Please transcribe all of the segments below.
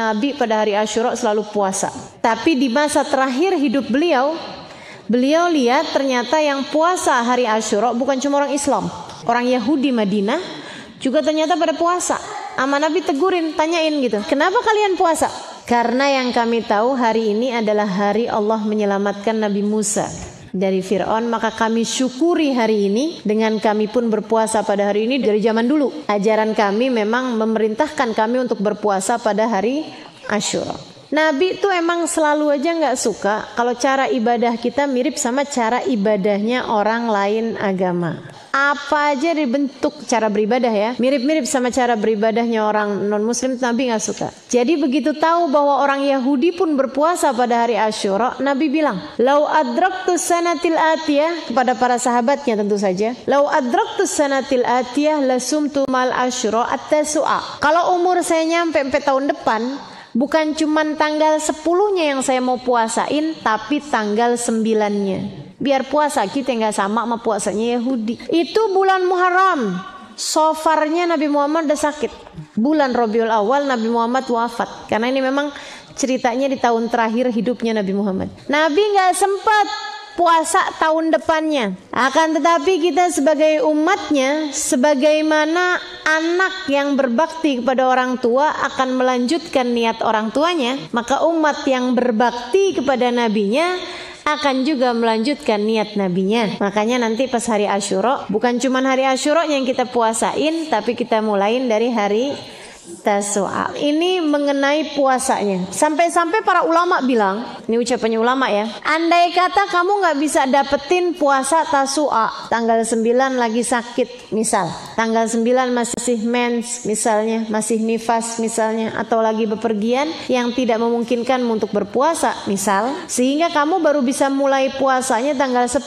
Nabi pada hari Asyura selalu puasa. Tapi di masa terakhir hidup beliau lihat ternyata yang puasa hari Asyura bukan cuma orang Islam, orang Yahudi Madinah juga ternyata pada puasa. Ama Nabi tegurin, tanyain gitu, kenapa kalian puasa? Karena yang kami tahu hari ini adalah hari Allah menyelamatkan Nabi Musa dari Fir'aun, maka kami syukuri hari ini dengan kami pun berpuasa pada hari ini. Dari zaman dulu ajaran kami memang memerintahkan kami untuk berpuasa pada hari Asyura. Nabi tuh emang selalu aja gak suka kalau cara ibadah kita mirip sama cara ibadahnya orang lain agama. Apa aja dibentuk cara beribadah ya, mirip-mirip sama cara beribadahnya orang non-muslim, Nabi gak suka. Jadi begitu tahu bahwa orang Yahudi pun berpuasa pada hari Asyura, Nabi bilang, "Lau adraktus sanatil atiyah," kepada para sahabatnya tentu saja, "Lau adraktus sanatil atiyah lasumtu mal Asyura at-tasu'a." Kalau umur saya nyampe 4 tahun depan, bukan cuman tanggal 10-nya yang saya mau puasain, tapi tanggal 9-nya. Biar puasa kita nggak sama puasanya Yahudi. Itu bulan Muharram. Sofarnya Nabi Muhammad udah sakit. Bulan Rabiul Awal Nabi Muhammad wafat. Karena ini memang ceritanya di tahun terakhir hidupnya Nabi Muhammad. Nabi nggak sempat puasa tahun depannya. Akan tetapi kita sebagai umatnya, sebagaimana anak yang berbakti kepada orang tua akan melanjutkan niat orang tuanya, maka umat yang berbakti kepada nabinya akan juga melanjutkan niat nabinya. Makanya nanti pas hari Asyura, bukan cuma hari Asyura yang kita puasain, tapi kita mulain dari hari Tasu'a. Ini mengenai puasanya. Sampai-sampai para ulama bilang, ini ucapannya ulama ya, andai kata kamu gak bisa dapetin puasa Tasu'a, tanggal 9 lagi sakit misal, tanggal 9 masih mens misalnya, masih nifas misalnya, atau lagi bepergian yang tidak memungkinkan untuk berpuasa misal, sehingga kamu baru bisa mulai puasanya tanggal 10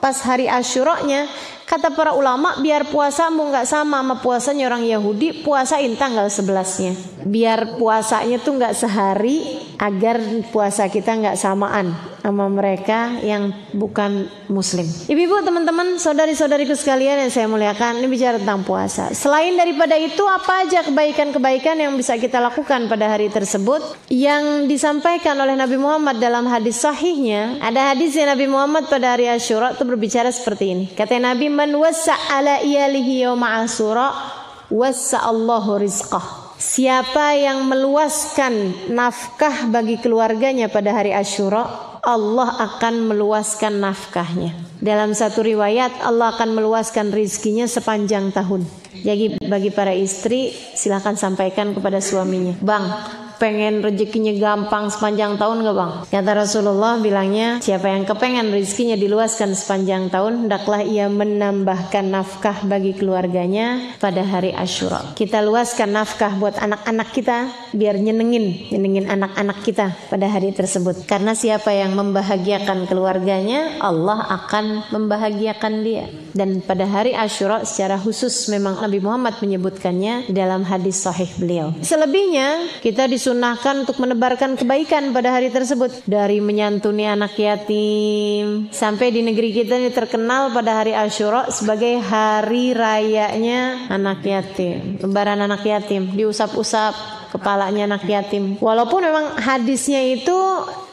pas hari Asyuranya. Kata para ulama, biar puasamu gak sama puasanya orang Yahudi, puasain tanggal 11-nya. Biar puasanya tuh gak sehari, agar puasa kita gak samaan sama mereka yang bukan muslim. Ibu-ibu, teman-teman, saudari-saudariku sekalian yang saya muliakan, ini bicara tentang puasa. Selain daripada itu, apa aja kebaikan-kebaikan yang bisa kita lakukan pada hari tersebut? Yang disampaikan oleh Nabi Muhammad dalam hadis sahihnya, ada hadis yang Nabi Muhammad pada hari Asyura itu berbicara seperti ini. Kata Nabi, "Man wassa ala iyalihi yawma Asyura wassa Allahu rizqah." Siapa yang meluaskan nafkah bagi keluarganya pada hari Asyura, Allah akan meluaskan nafkahnya. Dalam satu riwayat, Allah akan meluaskan rizkinya sepanjang tahun. Jadi bagi para istri, silakan sampaikan kepada suaminya, "Bang, pengen rezekinya gampang sepanjang tahun gak bang?" Kata Rasulullah bilangnya, siapa yang kepengen rezekinya diluaskan sepanjang tahun, hendaklah ia menambahkan nafkah bagi keluarganya pada hari Asyura. Kita luaskan nafkah buat anak-anak kita, biar nyenengin anak-anak kita pada hari tersebut. Karena siapa yang membahagiakan keluarganya, Allah akan membahagiakan dia. Dan pada hari Asyura secara khusus memang Nabi Muhammad menyebutkannya dalam hadis sahih beliau. Selebihnya kita disunahkan untuk menebarkan kebaikan pada hari tersebut, dari menyantuni anak yatim, sampai di negeri kita ini terkenal pada hari Asyura sebagai hari rayanya anak yatim, lebaran anak yatim, diusap-usap kepalanya anak yatim. Walaupun memang hadisnya itu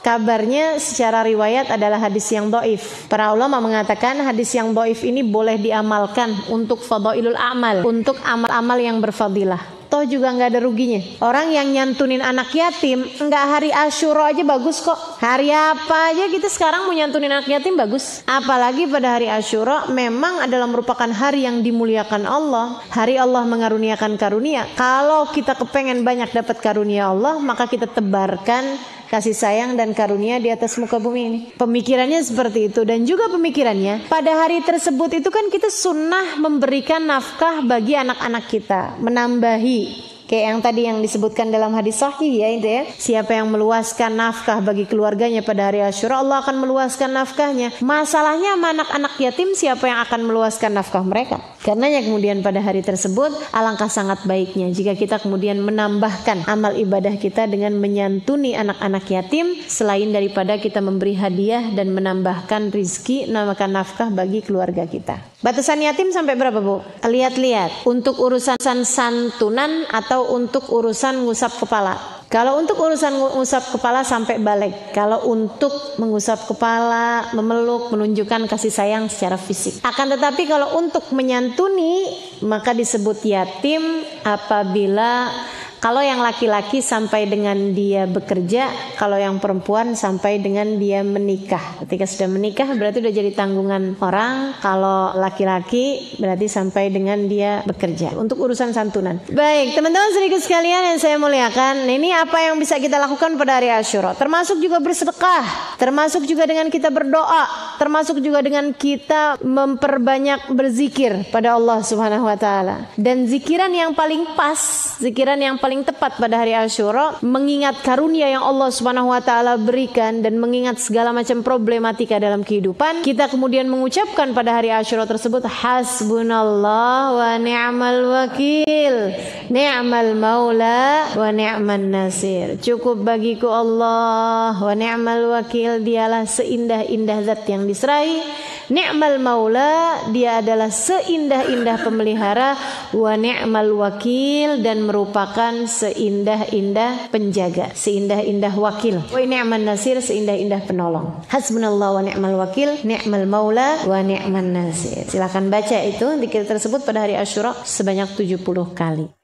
kabarnya secara riwayat adalah hadis yang dhaif. Para ulama mengatakan hadis yang dhaif ini boleh diamalkan untuk fadailul amal, untuk amal-amal yang berfadilah. Toh juga nggak ada ruginya. Orang yang nyantunin anak yatim, nggak hari Asyura aja bagus kok. Hari apa aja kita sekarang mau nyantunin anak yatim bagus. Apalagi pada hari Asyura memang adalah merupakan hari yang dimuliakan Allah. Hari Allah mengaruniakan karunia. Kalau kita kepengen banyak dapat karunia Allah, maka kita tebarkan kasih sayang dan karunia di atas muka bumi ini. Pemikirannya seperti itu. Dan juga pemikirannya, pada hari tersebut itu kan kita sunnah memberikan nafkah bagi anak-anak kita, menambahi. Kayak yang tadi yang disebutkan dalam hadis sahih ya, itu ya. Siapa yang meluaskan nafkah bagi keluarganya pada hari Asyura, Allah akan meluaskan nafkahnya. Masalahnya sama anak-anak yatim, siapa yang akan meluaskan nafkah mereka? Karenanya kemudian pada hari tersebut alangkah sangat baiknya jika kita kemudian menambahkan amal ibadah kita dengan menyantuni anak-anak yatim, selain daripada kita memberi hadiah dan menambahkan rizki, namakan nafkah bagi keluarga kita. Batasan yatim sampai berapa, Bu? Lihat-lihat. Untuk urusan santunan atau untuk urusan ngusap kepala. Kalau untuk urusan mengusap kepala sampai balik. Kalau untuk mengusap kepala, memeluk, menunjukkan kasih sayang secara fisik. Akan tetapi kalau untuk menyantuni, maka disebut yatim apabila kalau yang laki-laki sampai dengan dia bekerja, kalau yang perempuan sampai dengan dia menikah. Ketika sudah menikah berarti sudah jadi tanggungan orang. Kalau laki-laki berarti sampai dengan dia bekerja. Untuk urusan santunan. Baik, teman-teman sedikit sekalian yang saya muliakan, ini apa yang bisa kita lakukan pada hari Asyura. Termasuk juga bersedekah, termasuk juga dengan kita berdoa, termasuk juga dengan kita memperbanyak berzikir pada Allah Subhanahu wa taala. Dan zikiran yang paling pas, zikiran yang paling tepat pada hari Asyura, mengingat karunia yang Allah Subhanahu wa taala berikan dan mengingat segala macam problematika dalam kehidupan, kita kemudian mengucapkan pada hari Asyura tersebut hasbunallah wa ni'mal wakil, ni'mal maula wa ni'man nasir. Cukup bagiku Allah, wa ni'mal wakil, dialah seindah-indah zat yang diserahi, ni'mal maula, dia adalah seindah-indah pemelihara, wa ni'mal wakil, dan merupakan seindah-indah penjaga, seindah-indah wakil, wa ni'man nasir, seindah-indah penolong. Hasbunallah wa ni'mal wakil, ni'mal maula wa ni'man nasir. Silakan baca itu zikir tersebut pada hari Asyura sebanyak 70 kali.